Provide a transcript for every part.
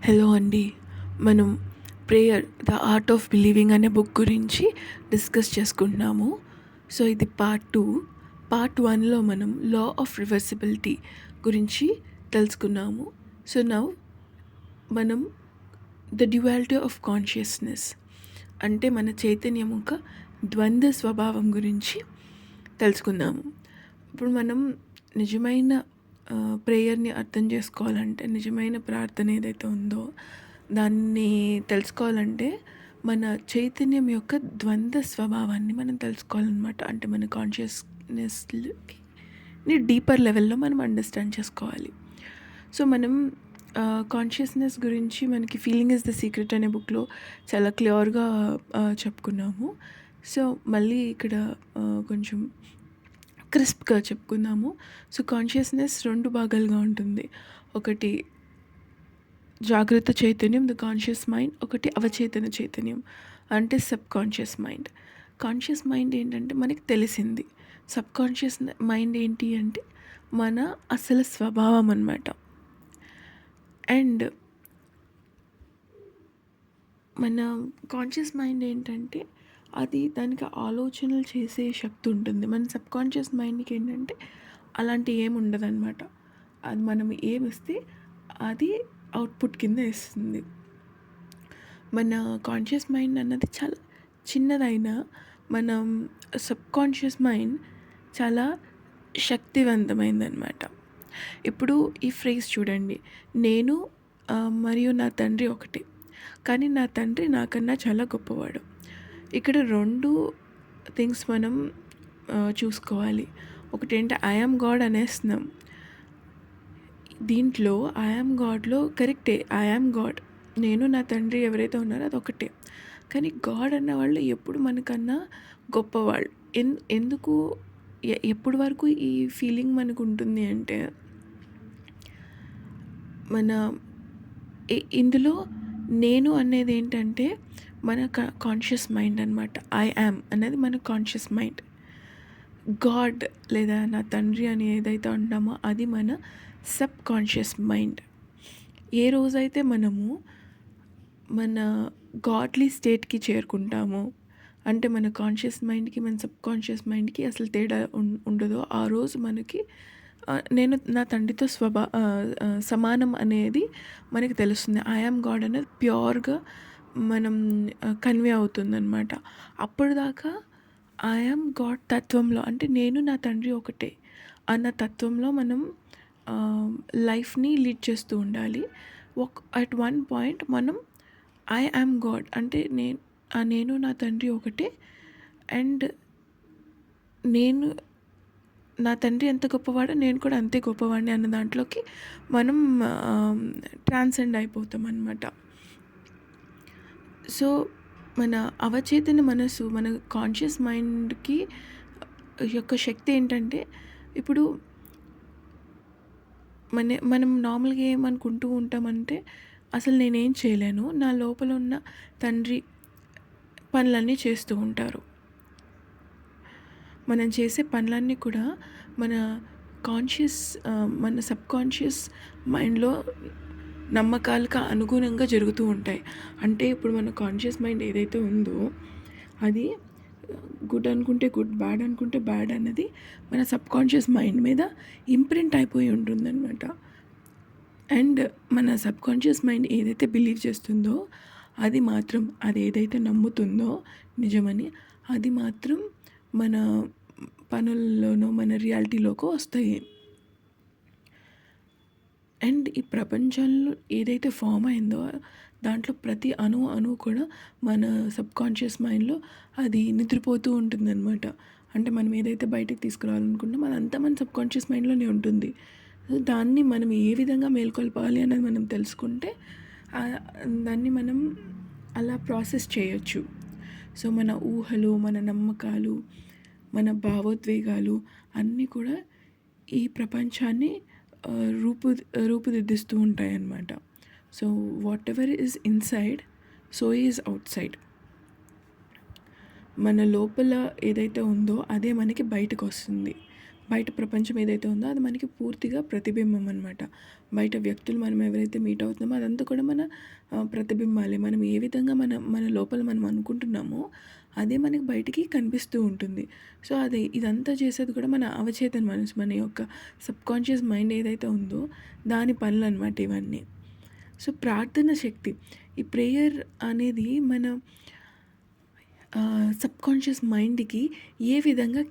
Hello అండి. మనం 'prayer the art of believing' అనే బుక్ గురించి డిస్కస్ చేసుకుంటున్నాము. సో, ఇది పార్ట్ 2. పార్ట్ 1లో మనం లా ఆఫ్ రివర్సిబిలిటీ గురించి తెలుసుకున్నాము. సో, నౌ మనం ద డ్యువాలిటీ ఆఫ్ కాన్షియస్నెస్ అంటే మన చైతన్యం యొక్క ద్వంద్వ స్వభావం గురించి తెలుసుకుందాము. ఇప్పుడు మనం నిజమైన ప్రేయర్ని అర్థం చేసుకోవాలంటే, నిజమైన ప్రార్థన ఏదైతే ఉందో దాన్ని తెలుసుకోవాలంటే మన చైతన్యం యొక్క ద్వంద్వ స్వభావాన్ని మనం తెలుసుకోవాలన్నమాట. అంటే మన కాన్షియస్నెస్ని డీపర్ లెవెల్లో మనం అండర్స్టాండ్ చేసుకోవాలి. సో, మనం కాన్షియస్నెస్ గురించి మనకి 'ఫీలింగ్ ఈజ్ ద సీక్రెట్' అనే బుక్లో చాలా క్లియర్గా చెప్పుకున్నాము. సో, మళ్ళీ ఇక్కడ కొంచెం క్రిస్ప్గా చెప్పుకుందాము. సో, కాన్షియస్నెస్ 2 భాగాలుగా ఉంటుంది. ఒకటి జాగ్రత్త చైతన్యం, ద కాన్షియస్ మైండ్. ఒకటి అవచేతన చైతన్యం అంటే sub conscious mind. Conscious mind ఏంటంటే మనకి తెలిసింది. సబ్ కాన్షియస్ మైండ్ ఏంటి అంటే మన అసలు స్వభావం అన్నమాట. అండ్ మన కాన్షియస్ మైండ్ ఏంటంటే అది దానికి ఆలోచనలు చేసే శక్తి ఉంటుంది. మన సబ్ కాన్షియస్ మైండ్కి ఏంటంటే అలాంటి ఏమి ఉండదన్నమాట. అది మనం ఏమిస్తే అది అవుట్పుట్ కింద ఇస్తుంది. మన కాన్షియస్ మైండ్ అన్నది చాలా చిన్నదైనా మనం సబ్ కాన్షియస్ మైండ్ చాలా శక్తివంతమైందనమాట. ఇప్పుడు ఈ ఫ్రేజ్ చూడండి, నేను మరియు నా తండ్రి ఒకటే, కానీ నా తండ్రి నాకన్నా చాలా గొప్పవాడు. ఇక్కడ 2 థింగ్స్ మనం చూసుకోవాలి. ఒకటేంటి ఐ యామ్ గాడ్ అనేస్తున్నాం. దీంట్లో ఐ యామ్ గాడ్లో కరెక్టే, ఐ యామ్ గాడ్, నేను నా తండ్రి ఎవరైతే ఉన్నారో అదొకటే. కానీ గాడ్ అన్నవాళ్ళు ఎప్పుడు మనకన్నా గొప్పవాళ్ళు. ఎందుకు ఎప్పటి వరకు ఈ ఫీలింగ్ మనకు ఉంటుంది అంటే మన ఇందులో నేను అనేది ఏంటంటే మన కాన్షియస్ మైండ్ అనమాట. ఐ యామ్ అనేది మన కాన్షియస్ మైండ్. గాడ్ లేదా నా తండ్రి అని ఏదైతే అంటామో అది మన సబ్ కాన్షియస్ మైండ్. ఏ రోజైతే మనము మన గాడ్లీ స్టేట్కి చేరుకుంటామో, అంటే మన కాన్షియస్ మైండ్కి మన సబ్ కాన్షియస్ మైండ్కి అసలు తేడా ఉండదో ఆ రోజు మనకి నేను నా తండ్రితో సమానం అనేది మనకి తెలుస్తుంది. ఐ యామ్ గాడ్ అనేది ప్యూర్గా మనం కన్వే అవుతుందన్నమాట. అప్పుడు దాకా ఐ యామ్ గాడ్ తత్వంలో, అంటే నేను నా తండ్రి ఒకటే అన్న తత్వంలో మనం లైఫ్ని లీడ్ చేస్తూ ఉండాలి. అట్ వన్ పాయింట్ మనం ఐ యామ్ గాడ్ అంటే నేను నా తండ్రి ఒకటే, అండ్ నేను నా తండ్రి ఎంత గొప్పవాడో నేను కూడా అంతే గొప్పవాడిని అన్న దాంట్లోకి మనం ట్రాన్సెండ్ అయిపోతాం అన్నమాట. సో, మన అవచేతన మనసు, మన కాన్షియస్ మైండ్కి యొక్క శక్తి ఏంటంటే, ఇప్పుడు మనం నార్మల్గా ఏమనుకుంటూ ఉంటామంటే అసలు నేనేం చేయలేను, నా లోపల ఉన్న తండ్రి పనులన్నీ చేస్తూ ఉంటారు. మనం చేసే పనులన్నీ కూడా మన మన సబ్ కాన్షియస్ మైండ్లో నమ్మకాలకు అనుగుణంగా జరుగుతూ ఉంటాయి. అంటే ఇప్పుడు మన కాన్షియస్ మైండ్ ఏదైతే ఉందో అది గుడ్ అనుకుంటే గుడ్, బ్యాడ్ అనుకుంటే బ్యాడ్ అన్నది మన సబ్ కాన్షియస్ మైండ్ మీద ఇంప్రింట్ అయిపోయి ఉంటుందన్నమాట. అండ్ మన సబ్ కాన్షియస్ మైండ్ ఏదైతే బిలీవ్ చేస్తుందో అది మాత్రం, అది ఏదైతే నమ్ముతుందో నిజమని, అది మాత్రం మన పనుల్లోనో మన రియాలిటీలోకి వస్తాయి. అండ్ ఈ ప్రపంచంలో ఏదైతే ఫామ్ అయిందో దాంట్లో ప్రతి అణువు కూడా మన సబ్ కాన్షియస్ మైండ్లో అది నిద్రపోతూ ఉంటుందన్నమాట. అంటే మనం ఏదైతే బయటకు తీసుకురావాలనుకుంటామో అదంతా మన సబ్ కాన్షియస్ మైండ్లోనే ఉంటుంది. దాన్ని మనం ఏ విధంగా మేల్కొల్పాలి అనేది మనం తెలుసుకుంటే దాన్ని మనం అలా ప్రాసెస్ చేయొచ్చు. సో, మన ఊహలు, మన నమ్మకాలు, మన భావోద్వేగాలు అన్నీ కూడా ఈ ప్రపంచాన్ని రూపుదిద్దిస్తూ ఉంటాయి అన్నమాట. So, what ever is inside so is out side. మన లోపల ఏదైతే ఉందో అదే మనకి బయటకు వస్తుంది. బయట ప్రపంచం ఏదైతే ఉందో అది మనకి పూర్తిగా ప్రతిబింబం అనమాట. బయట వ్యక్తులు మనం ఎవరైతే మీట్ అవుతున్నామో అదంతా కూడా మన ప్రతిబింబాలే. మనం ఏ విధంగా మన లోపల మనం అనుకుంటున్నామో అదే మనకి బయటికి కనిపిస్తూ ఉంటుంది. సో, ఇదంతా చేసేది కూడా మన అవచేతన మనసు, మన యొక్క సబ్‌కాన్షియస్ మైండ్ ఏదైతే ఉందో దాని పనులనమాట ఇవన్నీ. సో, ప్రార్థన శక్తి. ఈ ప్రేయర్ అనేది మన సబ్‌కాన్షియస్ మైండ్‌కి ఏ విధంగా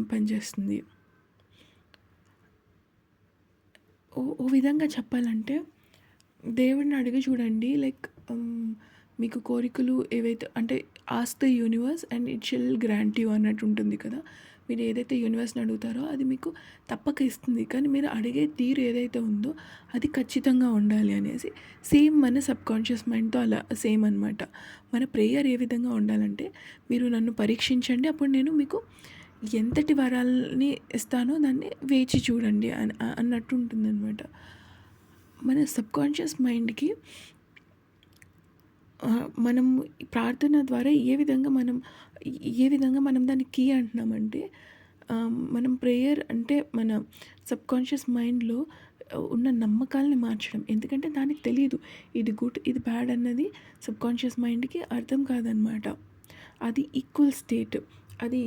పనిచేస్తుంది. ఓ విధంగా చెప్పాలంటే దేవుడిని అడిగి చూడండి. లైక్ మీకు కోరికలు ఏవైతే అంటే ask the universe and it షిల్ grant you అన్నట్టు ఉంటుంది కదా. మీరు ఏదైతే యూనివర్స్‌ని అడుగుతారో అది మీకు తప్పక ఇస్తుంది. కానీ మీరు అడిగే తీరు ఏదైతే ఉందో అది ఖచ్చితంగా ఉండాలి అనేసి. సేమ్ మన సబ్‌కాన్షియస్ మైండ్‌తో అలా సేమ్ అనమాట. మన ప్రేయర్ ఏ విధంగా ఉండాలంటే, మీరు నన్ను పరీక్షించండి, అప్పుడు నేను మీకు ఎంతటి వరాల్ని ఇస్తానో దాన్ని వేచి చూడండి అన్నట్టు ఉంటుందన్నమాట. మన సబ్‌కాన్షియస్ మైండ్‌కి మనం ప్రార్థన ద్వారా ఏ విధంగా మనం దాన్ని కీ అంటున్నామంటే, మనం ప్రేయర్ అంటే మన సబ్‌కాన్షియస్ మైండ్‌లో ఉన్న నమ్మకాలని మార్చడం. ఎందుకంటే దానికి తెలీదు. ఇది గుడ్, ఇది బ్యాడ్ అన్నది సబ్‌కాన్షియస్ మైండ్‌కి అర్థం కాదనమాట. అది ఈక్వల్ స్టేట్. అది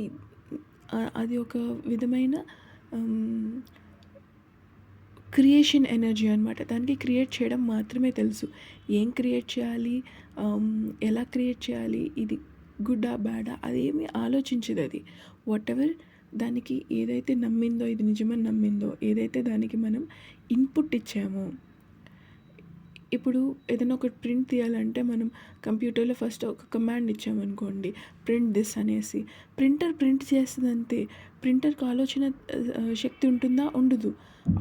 అది ఒక విధమైన క్రియేషన్ ఎనర్జీ అనమాట. దానికి క్రియేట్ చేయడం మాత్రమే తెలుసు. ఏం క్రియేట్ చేయాలి, ఎలా క్రియేట్ చేయాలి, ఇది గుడ్డా బ్యాడా అదేమీ ఆలోచించదది. వాటెవర్ దానికి ఏదైతే నమ్మిందో, ఇది నిజమని నమ్మిందో, ఏదైతే దానికి మనం ఇన్పుట్ ఇచ్చామో, ఇప్పుడు ఏదైనా ఒకటి ప్రింట్ తీయాలంటే మనం కంప్యూటర్లో ఫస్ట్ ఒక కమాండ్ ఇచ్చామనుకోండి, ప్రింట్ దిస్ అనేసి. ప్రింటర్ ప్రింట్ చేస్తుందంతే. ప్రింటర్కి ఆలోచన శక్తి ఉంటుందా? ఉండదు.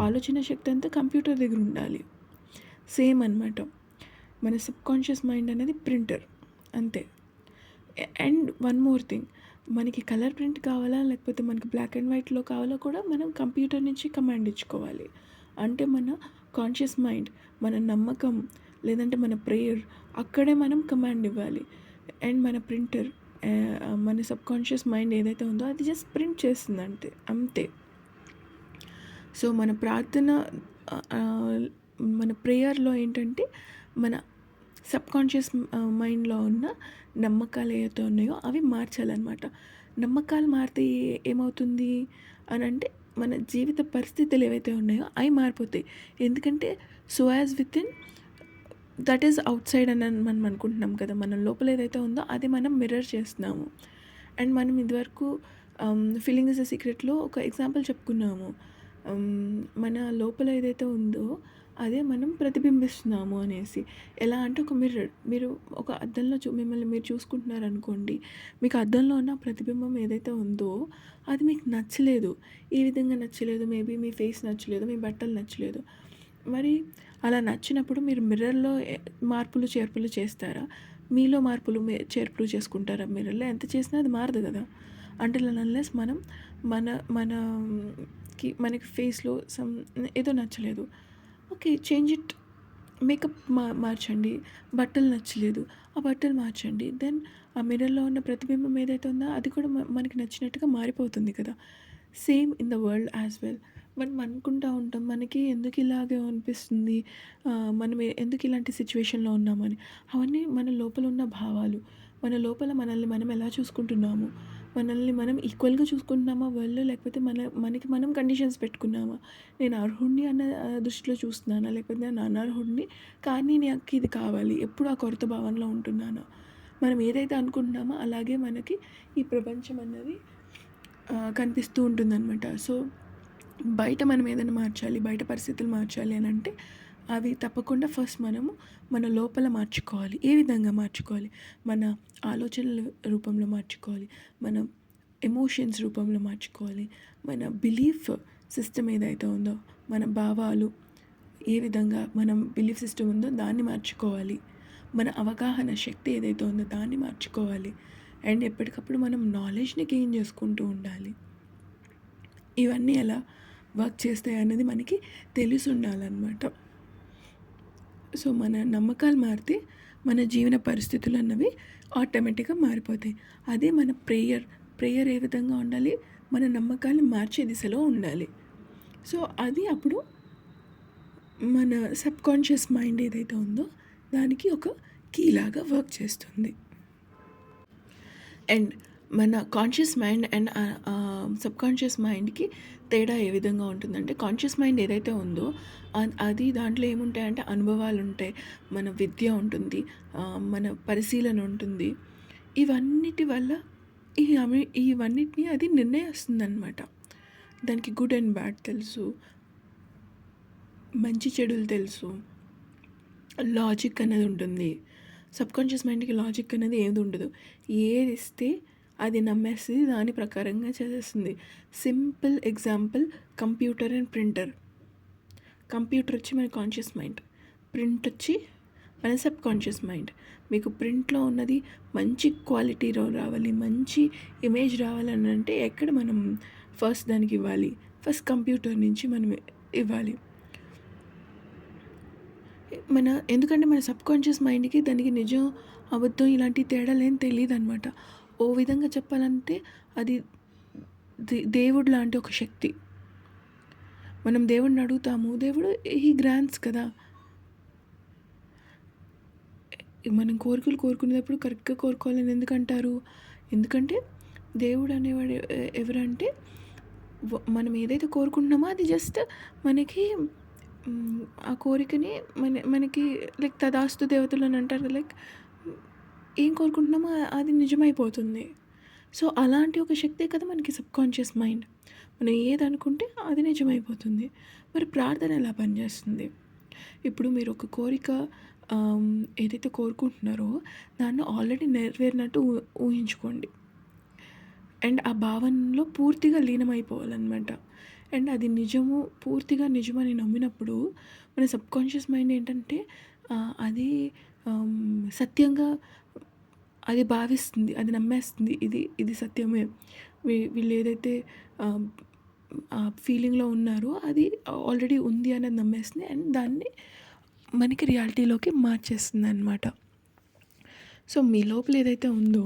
ఆలోచన శక్తి అంతా కంప్యూటర్ దగ్గర ఉండాలి. సేమ్ అనమాట. మన సబ్‌కాన్షియస్ మైండ్ అనేది ప్రింటర్ అంతే. అండ్ వన్ మోర్ థింగ్, మనకి కలర్ ప్రింట్ కావాలా లేకపోతే మనకి బ్లాక్ అండ్ వైట్లో కావాలో కూడా మనం కంప్యూటర్ నుంచి కమాండ్ ఇచ్చుకోవాలి. అంటే మన కాన్షియస్ మైండ్, మన నమ్మకం లేదంటే మన ప్రేయర్ అక్కడే మనం కమాండ్ ఇవ్వాలి. అండ్ మన ప్రింటర్ మన సబ్‌కాన్షియస్ మైండ్ ఏదైతే ఉందో అది జస్ట్ ప్రింట్ చేస్తుంది అంతే. సో, మన ప్రార్థన మన ప్రేయర్‌లో ఏంటంటే మన సబ్‌కాన్షియస్ మైండ్‌లో ఉన్న నమ్మకాలు ఏవైతే ఉన్నాయో అవి మార్చాలన్నమాట. నమ్మకాలు మారితే ఏమవుతుంది అనంటే, మన జీవిత పరిస్థితులు ఏవైతే ఉన్నాయో అవి మారిపోతాయి. ఎందుకంటే so as within that is out side అని మనం అనుకుంటున్నాం కదా. మన లోపల ఏదైతే ఉందో అది మనం మిర్రర్ చేస్తున్నాము. అండ్ మనం ఇదివరకు ఫీలింగ్ ఇస్ ఎ సీక్రెట్‌లో ఒక ఎగ్జాంపుల్ చెప్పుకున్నాము. మన లోపల ఏదైతే ఉందో అదే మనం ప్రతిబింబిస్తున్నాము అనేసి. ఎలా అంటే ఒక మిర్రర్. మీరు ఒక అద్దంలో మిమ్మల్ని మీరు చూసుకుంటున్నారనుకోండి. మీకు అద్దంలో ఉన్న ప్రతిబింబం ఏదైతే ఉందో అది మీకు నచ్చలేదు. ఏ విధంగా నచ్చలేదు? మేబీ మీ ఫేస్ నచ్చలేదు, మీ బట్టలు నచ్చలేదు. మరి అలా నచ్చినప్పుడు మీరు మిర్రర్‌లో మార్పులు, చేర్పులు చేస్తారా? మీలో మార్పులు, చేర్పులు చేసుకుంటారా మిర్రర్‌లో? ఎంత చేసినా అది మారదు కదా! అంటిల్ అండ్ అన్లెస్ మనం మన మనకి ఫేస్‌లో ఏదో నచ్చలేదు. ఓకే. Change it. మేకప్ మార్చండి. బట్టలు నచ్చలేదు. ఆ బట్టలు మార్చండి. దెన్ ఆ మిర్రర్‌లో ఉన్న ప్రతిబింబం ఏదైతే ఉందో అది కూడా మనకి నచ్చినట్టుగా మారిపోతుంది కదా! Same in the world as well. మనం అనుకుంటా ఉంటాం, మనకి ఎందుకు ఇలాగే అనిపిస్తుంది, మనం ఎందుకు ఇలాంటి సిచ్యువేషన్‌లో ఉన్నామని. అవన్నీ మన లోపల ఉన్న భావాలు. మన లోపల మనల్ని మనం ఎలా చూసుకుంటున్నాము, మనల్ని మనం ఈక్వల్‌గా చూసుకుంటున్నామా వరల్డ్‌లో, లేకపోతే మనకి మనం కండిషన్స్ పెట్టుకున్నామా? నేను అర్హుడిని అన్న దృష్టిలో చూస్తున్నానా? లేకపోతే నేను అనర్హుడిని కానీ నాకు ఇది కావాలి, ఎప్పుడు ఆ కొరత భావనలో ఉంటున్నానా? మనం ఏదైతే అనుకుంటున్నామో అలాగే మనకి ఈ ప్రపంచం అన్నది కనిపిస్తూ ఉంటుందన్నమాట. సో, బయట మనం ఏదైనా మార్చాలి, బయట పరిస్థితులు మార్చాలి అనంటే అవి తప్పకుండా ఫస్ట్ మనము మన లోపల మార్చుకోవాలి. ఏ విధంగా మార్చుకోవాలి? మన ఆలోచనల రూపంలో మార్చుకోవాలి. మన ఎమోషన్స్ రూపంలో మార్చుకోవాలి. మన బిలీఫ్ సిస్టమ్ ఏదైతే ఉందో, మన భావాలు ఏ విధంగా మనం బిలీఫ్ సిస్టమ్ ఉందో దాన్ని మార్చుకోవాలి. మన అవగాహన శక్తి ఏదైతే ఉందో దాన్ని మార్చుకోవాలి. అండ్ ఎప్పటికప్పుడు మనం నాలెడ్జ్‌ని గెయిన్ చేసుకుంటూ ఉండాలి. ఇవన్నీ ఎలా వర్క్ చేస్తాయి అన్నది మనకి తెలిసుండాలన్నమాట. సో, మన నమ్మకాలు మారితే మన జీవన పరిస్థితులు అన్నవి ఆటోమేటిక్‌గా మారిపోతాయి. అదే మన ప్రేయర్. ప్రేయర్ ఏ విధంగా ఉండాలి? మన నమ్మకాన్ని మార్చే దిశలో ఉండాలి. సో, అది అప్పుడు మన సబ్‌కాన్షియస్ మైండ్ ఏదైతే ఉందో దానికి ఒక కీలాగా వర్క్ చేస్తుంది. అండ్ మన కాన్షియస్ మైండ్ అండ్ సబ్‌కాన్షియస్ మైండ్‌కి తేడా ఏ విధంగా ఉంటుందంటే, కాన్షియస్ మైండ్ ఏదైతే ఉందో అది దాంట్లో ఏముంటాయంటే అనుభవాలుంటాయి, మన విద్య ఉంటుంది, మన పరిశీలన ఉంటుంది. ఇవన్నిటి వల్ల ఇవన్నిటిని అది నిర్ణయిస్తుందనమాట. దానికి గుడ్ అండ్ బ్యాడ్ తెలుసు, మంచి చెడులు తెలుసు, లాజిక్ అనేది ఉంటుంది. సబ్‌కాన్షియస్ మైండ్‌కి లాజిక్ అనేది ఏది ఉండదు. ఏదిస్తే అది నమ్మేస్తది, దాని ప్రకారంగా చేసేస్తుంది. Simple example computer and printer. Computer వచ్చి మన కాన్షియస్ మైండ్, ప్రింట్ వచ్చి మన సబ్‌కాన్షియస్ మైండ్. మీకు ప్రింట్‌లో ఉన్నది మంచి క్వాలిటీలో రావాలి, మంచి ఇమేజ్ రావాలని అంటే ఎక్కడ మనం ఫస్ట్ దానికి ఇవ్వాలి? ఫస్ట్ కంప్యూటర్ నుంచి మనం ఇవ్వాలి. ఎందుకంటే మన సబ్‌కాన్షియస్ మైండ్‌కి దానికి నిజం, అబద్ధం ఇలాంటి తేడాలేం తెలీదనమాట. ఓ విధంగా చెప్పాలంటే అది దేవుడు లాంటి ఒక శక్తి. మనం దేవుడిని అడుగుతాము, దేవుడు హీ గ్రాంట్స్ కదా! మనం కోరికలు కోరుకునేటప్పుడు కరెక్ట్‌గా కోరుకోవాలని ఎందుకంటారు? ఎందుకంటే దేవుడు అనేవాడు ఎవరంటే మనం ఏదైతే కోరుకుంటున్నామో అది జస్ట్ మనకి ఆ కోరికని మనకి లైక్ తదాస్తు దేవతలు అని అంటారు. లైక్ ఏం కోరుకుంటున్నామో అది నిజమైపోతుంది. సో, అలాంటి ఒక శక్తే కదా మనకి సబ్‌కాన్షియస్ మైండ్. మనం ఏదనుకుంటే అది నిజమైపోతుంది. మరి ప్రార్థన ఎలా పనిచేస్తుంది? ఇప్పుడు మీరు ఒక కోరిక ఏదైతే కోరుకుంటున్నారో దాన్ని ఆల్రెడీ నెరవేరినట్టు ఊహించుకోండి. అండ్ ఆ భావనలో పూర్తిగా లీనమైపోవాలనమాట. అండ్ అది నిజము, పూర్తిగా నిజమని నమ్మినప్పుడు మన సబ్‌కాన్షియస్ మైండ్ ఏంటంటే అది సత్యంగా అది భావిస్తుంది, అది నమ్మేస్తుంది. ఇది సత్యమే. వీళ్ళు ఏదైతే ఆ ఫీలింగ్‌లో ఉన్నారో అది ఆల్రెడీ ఉంది అనేది నమ్మేస్తుంది. అండ్ దాన్ని మనకి రియాలిటీలోకి మార్చేస్తుందనమాట. సో, మీ లోపల ఏదైతే ఉందో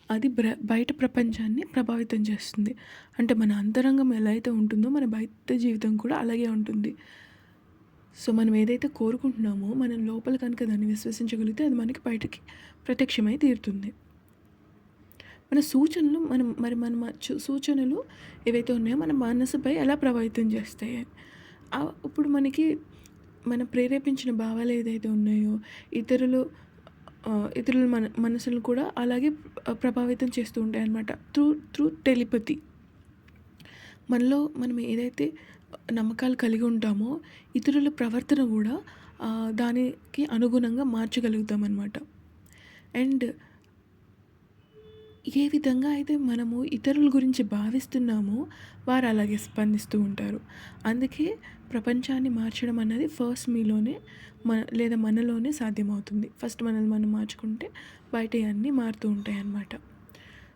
అది బయట ప్రపంచాన్ని ప్రభావితం చేస్తుంది. అంటే మన అంతరంగం ఎలా అయితే ఉంటుందో మన బయట జీవితం కూడా అలాగే ఉంటుంది. సో, మనం ఏదైతే కోరుకుంటున్నామో మనం లోపల కనుక దాన్ని విశ్వసించగలిగితే అది మనకి బయటకి ప్రత్యక్షమై తీరుతుంది. మన సూచనలు మన సూచనలు ఏవైతే ఉన్నాయో మన మనసుపై ఎలా ప్రభావితం చేస్తాయి. ఇప్పుడు మనకి మనం ప్రేరేపించిన భావాలు ఏదైతే ఉన్నాయో ఇతరుల మనసులను కూడా అలాగే ప్రభావితం చేస్తూ ఉంటాయన్నమాట. Through telepathy. మనలో మనం ఏదైతే నమ్మకాలు కలిగి ఉంటామో ఇతరుల ప్రవర్తన కూడా దానికి అనుగుణంగా మార్చగలుగుతామన్నమాట. అండ్ ఏ విధంగా అయితే మనము ఇతరుల గురించి భావిస్తున్నామో వారు అలాగే స్పందిస్తూ ఉంటారు. అందుకే ప్రపంచాన్ని మార్చడం అన్నది ఫస్ట్ మీలోనే లేదా మనలోనే సాధ్యమవుతుంది. ఫస్ట్ మనల్ని మనం మార్చుకుంటే బయటయన్నీ మారుతూ ఉంటాయన్నమాట.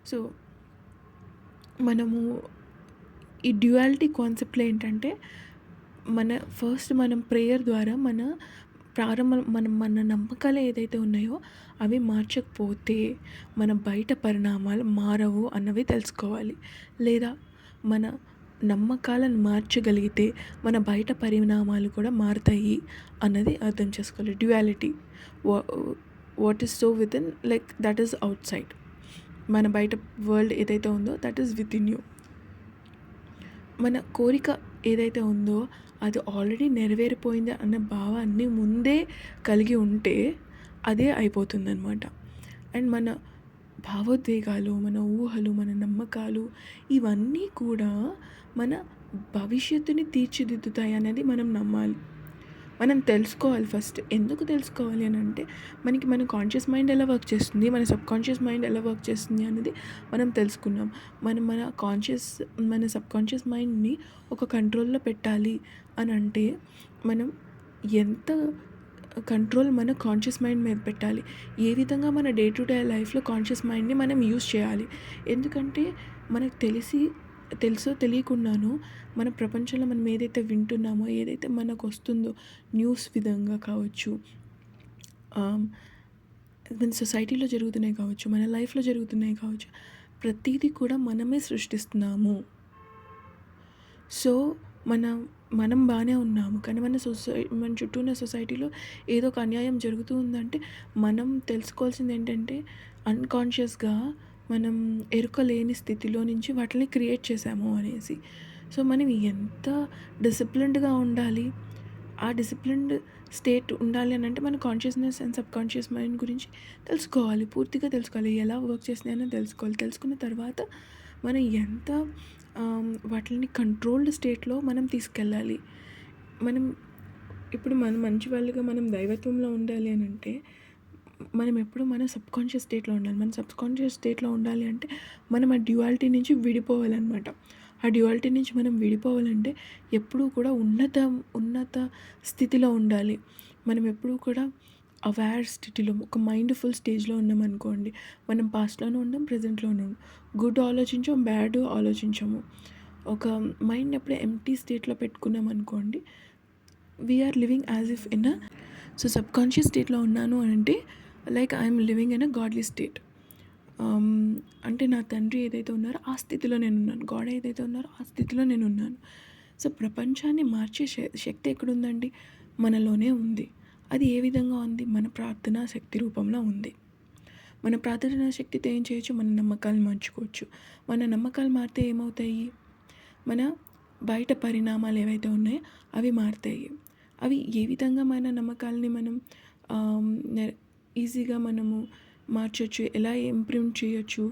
సో, మనము ఈ డ్యుయాలిటీ కాన్సెప్ట్‌లో ఏంటంటే మనం ప్రేయర్ ద్వారా మన నమ్మకాలు ఏదైతే ఉన్నాయో అవి మార్చకపోతే మన బయట పరిణామాలు మారవు అన్నవి తెలుసుకోవాలి. లేదా మన నమ్మకాలను మార్చగలిగితే మన బయట పరిణామాలు కూడా మారుతాయి అన్నది అర్థం చేసుకోవాలి. Duality what is so within like that is out side. మన బయట వరల్డ్ ఏదైతే ఉందో దట్ ఈస్ వితిన్ యూ. మన కోరిక ఏదైతే ఉందో అది ఆల్రెడీ నెరవేరిపోయింది అన్న భావాన్ని ముందే కలిగి ఉంటే అదే అయిపోతుందన్నమాట. అండ్ మన భావోద్వేగాలు, మన ఊహలు, మన నమ్మకాలు ఇవన్నీ కూడా మన భవిష్యత్తుని తీర్చిదిద్దుతాయి అనేది మనం నమ్మాలి. మనం తెలుసుకోవాలి ఫస్ట్. ఎందుకు తెలుసుకోవాలి అని అంటే మన కాన్షియస్ మైండ్ ఎలా వర్క్ చేస్తుంది, మన సబ్‌కాన్షియస్ మైండ్ ఎలా వర్క్ చేస్తుంది అనేది మనం తెలుసుకున్నాం. మన సబ్‌కాన్షియస్ మైండ్‌ని ఒక కంట్రోల్‌లో పెట్టాలి అని అంటే మనం ఎంత కంట్రోల్ మన కాన్షియస్ మైండ్ మీద పెట్టాలి, ఏ విధంగా మన డే టు డే లైఫ్‌లో కాన్షియస్ మైండ్‌ని మనం యూజ్ చేయాలి. ఎందుకంటే మనకు తెలుసో తెలియకుండానో మన ప్రపంచంలో మనం ఏదైతే వింటున్నామో, ఏదైతే మనకు వస్తుందో న్యూస్ విధంగా కావచ్చు, మన సొసైటీలో జరుగుతున్నాయి కావచ్చు, మన లైఫ్‌లో జరుగుతున్నాయి కావచ్చు, ప్రతీదీ కూడా మనమే సృష్టిస్తున్నాము. సో, మన మనం బానే ఉన్నాము. కానీ మన చుట్టూ ఉన్న సొసైటీలో ఏదో ఒక అన్యాయం జరుగుతూ ఉందంటే, మనం తెలుసుకోవాల్సిందేంటంటే, అన్‌కాన్షియస్‌గా మనం ఎరుక లేని స్థితిలో నుంచి వాటిల్ని క్రియేట్ చేశాము అనేసి. సో, మనం ఎంత డిసిప్లిన్డ్‌గా ఉండాలి, ఆ డిసిప్లిన్డ్ స్టేట్ ఉండాలి అనంటే, మన కాన్షియస్‌నెస్ అండ్ సబ్‌కాన్షియస్ మైండ్ గురించి తెలుసుకోవాలి. పూర్తిగా తెలుసుకోవాలి. ఎలా వర్క్ చేస్తున్నాయని తెలుసుకోవాలి. తెలుసుకున్న తర్వాత మనం ఎంత వాటిని కంట్రోల్డ్ స్టేట్‌లో మనం తీసుకెళ్ళాలి. మనం ఇప్పుడు మనం మంచి వాళ్ళుగా మనం దైవత్వంలో ఉండాలి అనంటే, మనం ఎప్పుడు మన సబ్‌కాన్షియస్ స్టేట్‌లో ఉండాలి. మన సబ్‌కాన్షియస్ స్టేట్‌లో ఉండాలి అంటే, మనం ఆ డ్యుయాలిటీ నుంచి విడిపోవాలనమాట. ఆ డ్యుయాలిటీ నుంచి మనం విడిపోవాలంటే, ఎప్పుడూ కూడా ఉన్నత స్థితిలో ఉండాలి. మనం ఎప్పుడూ కూడా అవేర్ స్థితిలో, ఒక మైండ్‌ఫుల్ స్టేజ్‌లో ఉన్నామనుకోండి, మనం పాస్ట్‌లోనూ ఉండం, ప్రెజెంట్‌లోనూ ఉండం. గుడ్ ఆలోచించం, బ్యాడ్ ఆలోచించము. ఒక మైండ్‌ని ఎప్పుడు ఎంప్టీ స్టేట్‌లో పెట్టుకున్నామనుకోండి, we are living as if in a so, subconscious స్టేట్‌లో ఉన్నాను అనంటే, like I'm living in a godly state. అంటే నా తండ్రి ఏదైతే ఉన్నారో ఆ స్థితిలో నేనున్నాను. గాడ్ ఏదైతే ఉన్నారో ఆ స్థితిలో నేనున్నాను. సో, ప్రపంచాన్ని మార్చే శక్తి ఎక్కడుందండి? మనలోనే ఉంది. అది ఏ విధంగా ఉంది? మన ప్రార్థనా శక్తి రూపంలో ఉంది. మన ప్రార్థనా శక్తితో ఏం చేయొచ్చు? మన నమ్మకాలు మార్చుకోవచ్చు. మన నమ్మకాలు మారితే ఏమవుతాయి? మన బయట పరిణామాలు ఏవైతే ఉన్నాయో అవి మారుతాయి. అవి ఏ విధంగా మన నమ్మకాలని మనం ఆహ్, నె ఈజీగా మనము మార్చొచ్చు, ఎలా ఇంప్రూవ్ చేయొచ్చు?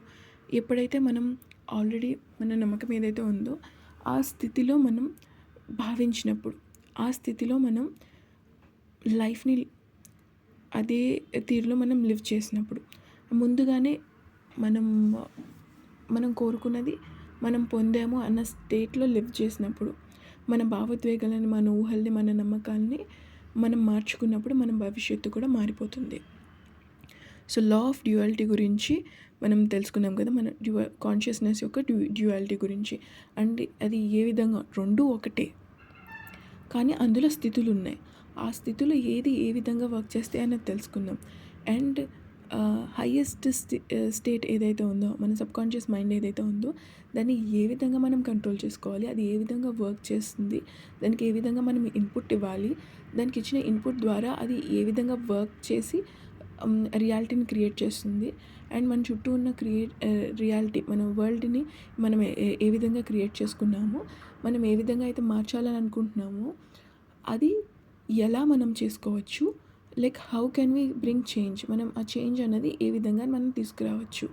ఎప్పుడైతే మనం ఆల్రెడీ మన నమ్మకం ఏదైతే ఉందో ఆ స్థితిలో మనం భావించినప్పుడు, ఆ స్థితిలో మనం లైఫ్‌ని అదే తీరులో మనం లివ్ చేసినప్పుడు, ముందుగానే మనం మనం కోరుకున్నది మనం పొందాము అన్న స్టేట్‌లో లివ్ చేసినప్పుడు, మన భావోద్వేగాలని, మన ఊహల్ని, మన నమ్మకాల్ని మనం మార్చుకున్నప్పుడు మన భవిష్యత్తు కూడా మారిపోతుంది. సో, లా ఆఫ్ డ్యుయాలిటీ గురించి మనం తెలుసుకున్నాం కదా! మన కాన్షియస్‌నెస్ యొక్క డ్యుయాలిటీ గురించి. అండ్ అది ఏ విధంగా 2 ఒకటే. కానీ అందులో స్థితులున్నాయి. ఆ స్థితిలో ఏది ఏ విధంగా వర్క్ చేస్తాయి అన్నది తెలుసుకుందాం. అండ్ హైయెస్ట్ స్టేట్ ఏదైతే ఉందో, మన సబ్‌కాన్షియస్ మైండ్ ఏదైతే ఉందో, దాన్ని ఏ విధంగా మనం కంట్రోల్ చేసుకోవాలి, అది ఏ విధంగా వర్క్ చేస్తుంది, దానికి ఏ విధంగా మనం ఇన్పుట్ ఇవ్వాలి, దానికి ఇచ్చిన ఇన్పుట్ ద్వారా అది ఏ విధంగా వర్క్ చేసి రియాలిటీని క్రియేట్ చేస్తుంది. అండ్ మన చుట్టూ ఉన్న రియాలిటీ, మన వరల్డ్‌ని మనం ఏ విధంగా క్రియేట్ చేసుకున్నామో, మనం ఏ విధంగా అయితే మార్చాలని అనుకుంటున్నామో, అది ఎలా మనం చేసుకోవచ్చు, like how can we bring change, మనం ఆ చేంజ్ అన్నది ఏ విధంగా మనం తీసుకురావచ్చు,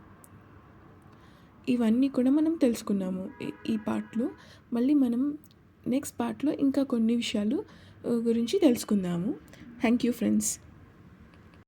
ఇవన్నీ కూడా మనం తెలుసుకున్నాము ఈ పార్ట్‌లో. మళ్ళీ మనం నెక్స్ట్ పార్ట్‌లో ఇంకా కొన్ని విషయాలు గురించి తెలుసుకుందాము. Thank you friends.